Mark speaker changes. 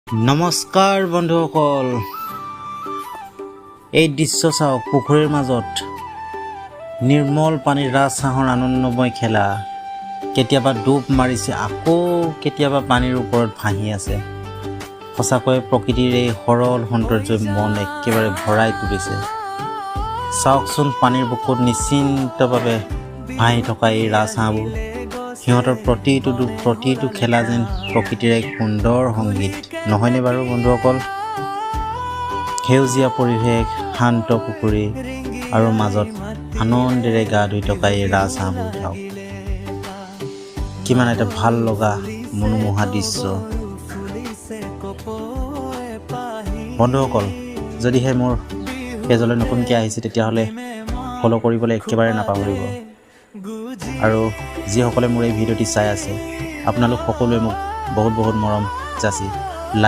Speaker 1: নমস্কাৰ বন্ধুসকল, এই দৃশ্য চাওক। পুখুৰীৰ মাজত নিৰ্মল পানীৰ ৰাজহাঁহৰ আনন্দময় খেলা। কেতিয়াবা ডুব মাৰিছে, আকৌ কেতিয়াবা পানীৰ ওপৰত ভাহি আছে। সঁচাকৈ প্ৰকৃতিৰ এই সৰল সৌন্দৰ্যই মন একেবাৰে ভৰাই তুলিছে। চাওকচোন, পানীৰ বুকুত নিশ্চিন্তভাৱে ভাহি থকা এই ৰাজহাঁহবোৰ। সিহঁতৰ প্ৰতিটো খেলা যেন প্ৰকৃতিৰ এক সুন্দৰ সংগীত, নহয়নে বাৰু বন্ধুসকল? সেউজীয়া পৰিৱেশ, শান্ত পুখুৰী আৰু মাজত আনন্দেৰে গা ধুই থকা এই ৰাজহাঁহবোৰ চাওক। কিমান এটা ভাল লগা মনোমোহা দৃশ্য। বন্ধুসকল, যদিহে মোৰ পেজলৈ নতুনকৈ আহিছে তেতিয়াহ'লে ফ'ল' কৰিবলৈ একেবাৰে নাপাহৰিব। আৰু যিসকলে মোৰ এই ভিডিঅ'টি চাই আছে, আপোনালোক সকলোৱে মোক বহুত মৰম যাচি লাইক